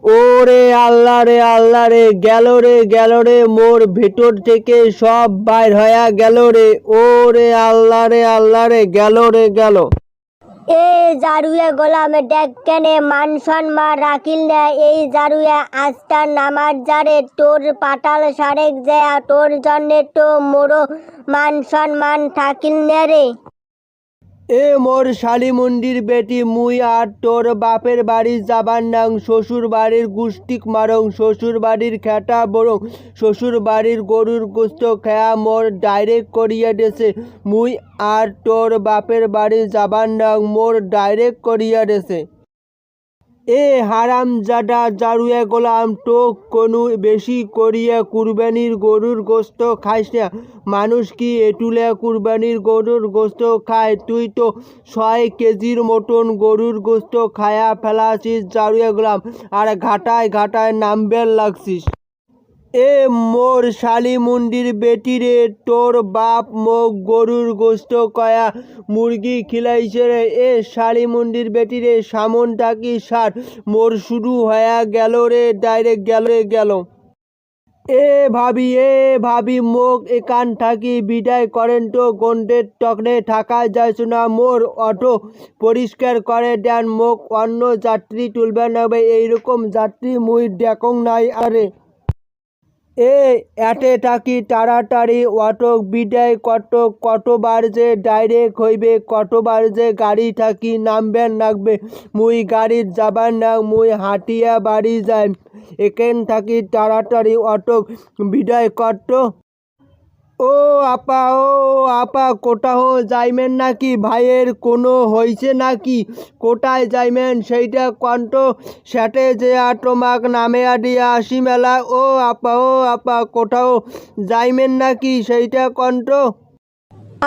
ওরে আল্লাহ রে গেল রে মোর ভেতর থেকে সব বাইর হয়া গেল রে। ওরে আল্লাহ রে গেল। এ জারুয়ে গোলাম ডেকেনে মান সম্মান রাখিল না এই জারুয়ে আস্তার নামার যারে তোর পাতাল সারেক যায় তোর জন্যে তো মোরো মান সম্মান থাকিল না রে। এ মোর শালিমুন্ডির বেটি মুই আর তোর বাপের বাড়ি যাবার নাং শ্বশুর বাড়ির গুষ্টিক মারং শ্বশুর বাড়ির খেটা বরং শ্বশুর বাড়ির গরুর গোস্ত খেয়া মোর ডাইরেক্ট করিয়া দেছে। মুই আর তোর বাপের বাড়ি যাবার নাং মোর ডাইরেক্ট করিয়া দেছে। এ হারামজাদা জারুয়ে গোলাম টোক কোনো বেশি করিয়া কুরবানির গরুর গোস্ত খাইস না। মানুষ কি এটুলে কুরবানির গরুর গোস্ত খায়? তুই তো 6 কেজির মতন গরুর গোস্ত খায়া ফেলাছিস জারুয়ে গোলাম, আর ঘাটায় নামবেল লাগছিস। এ মোর শালিমুন্ডির বেটি রে, তোর বাপ মোক গরুর গোস্ত কয়া মুরগি খিলাইছে রে। এ শালিমুন্ডির বেটি রে, সামন থাকি সার মোর শুরু হয়া গেল রে, ডাইরেক্ট গেল। এ ভাবি মোক এখান থাকি বিদায় করেন তো, গন্ডের টকনে থাকা যাইছ না। মোর অটো পরিষ্কার করে দেন, মোক অন্য যাত্রী তুলবে নেবে এইরকম যাত্রী মুই দেখং নাই আরে। এ এতে থাকি তাড়াতাড়ি অটো বিদায় কতবার যে ডাইরেক্ট হইবে, কতবার যে গাড়ি থাকি নামবেন লাগবে। মুই গাড়ির যাবার না, মুই হাঁটিয়া বাড়ি যাই। এখান থাকি তাড়াতাড়ি অটো বিদায় করত। ও আপা কোথাও যাইমেন নাকি? ভাইয়ের কোনো হইছে নাকি? কোথায় যাইমেন সেইটা কন্ত, সেটে যে তোমাক নামিয়া দিয়া আসি মেলা। ও আপা কোথাও যাইমেন নাকি সেইটা কন্ত।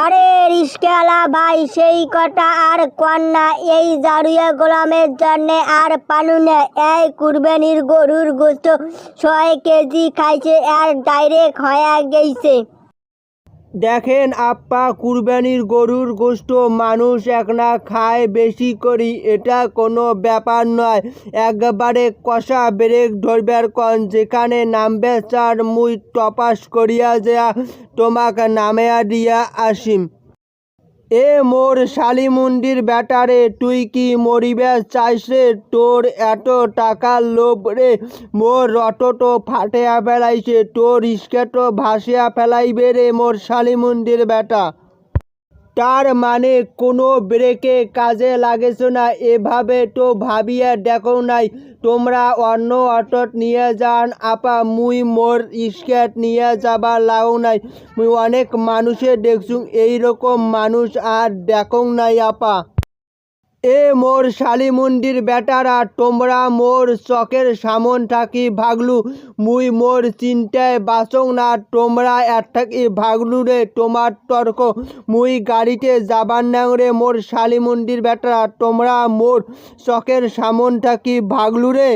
আরে রিস্কাওয়ালা ভাই, সেই কথা আর কন্যা, এই জারুয়ে গোলামের জন্যে আর পানু না। এই কুরবানির গরুর গোস্ত 6 কেজি খাইছে আর ডাইরেক্ট হয়ে গেছে। দেখেন আপ্পা, কুরবানির গরুর গোস্ত মানুষ একনা খায় বেশি করি, এটা কোনো ব্যাপার নয়। একবারে কষা ব্রেক ধরবার কন, যেখানে নামবে চার মুই টপাস করিয়া যা তোমাক নামিয়া দিয়া আসিম। এ মোর শালিমুন্ডির ব্যাটারে, তুই কি মরিবে চাইস রে? তোর এত টাকার লোভ রে, মোর অটো ফাটিয়া ফেলাইছে, তোর স্কেটও ভাসিয়া ফেলাইবে রে মোর শালিমুন্ডির ব্যাটা। তার মানে কোনো ব্রেকে কাজে লাগেছ না? এভাবে তো ভাবিয়া দেখো নাই। তোমরা অন্য অটোত নিয়ে যান আপা, মুই মোর স্কেট নিয়ে যাবার লাগো নাই। মুই অনেক মানুষে দেখছুম, এইরকম মানুষ আর দেখং নাই আপা। এ মোর শালিমুন্ডির বেটারা, তোমরা মোর চকের সামন থাকি ভাগলু, মুই মোর চিন্তায় বাঁচং না। তোমরা এর থাকি ভাগলু রে, তোমার তর্ক মুই গাড়িতে যাবার নাং রে মোর শালিমুন্ডির বেটারা, তোমরা মোর চকের সামন থাকি ভাগলু রে।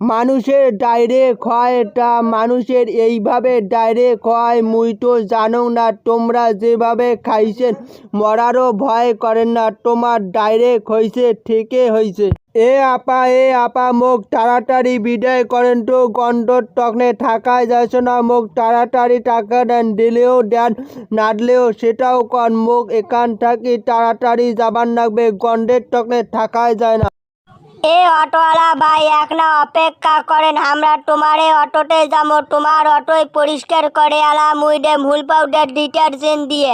মানুষের ডাইরেক্ট হয়, তা মানুষের এইভাবে ডাইরেক্ট হয় মুই তো জানো না। তোমরা যেভাবে খাইছেন মরারও ভয় করেন না, তোমার ডাইরেক্ট হয়েছে, ঠিকই হয়েছে। এ আপা মোক তাড়াতাড়ি বিদায় করেন তো, গন্ডর টকনে থাকায় যাইছ না। মোক তাড়াতাড়ি টাকা দেন, দিলেও দেন, না দিলেও সেটাও কন। মোক এখান থাকি তাড়াতাড়ি যাবার লাগবে, গন্ডের টকনে থাকায় যায় না। এ অটোওয়ালা ভাই, এখনো অপেক্ষা করেন, আমরা তোমার অটোতে যাবো। তোমার অটোয় পরিষ্কার করে আলা মুই দে ভুল পাউডার ডিটারজেন্ট দিয়ে।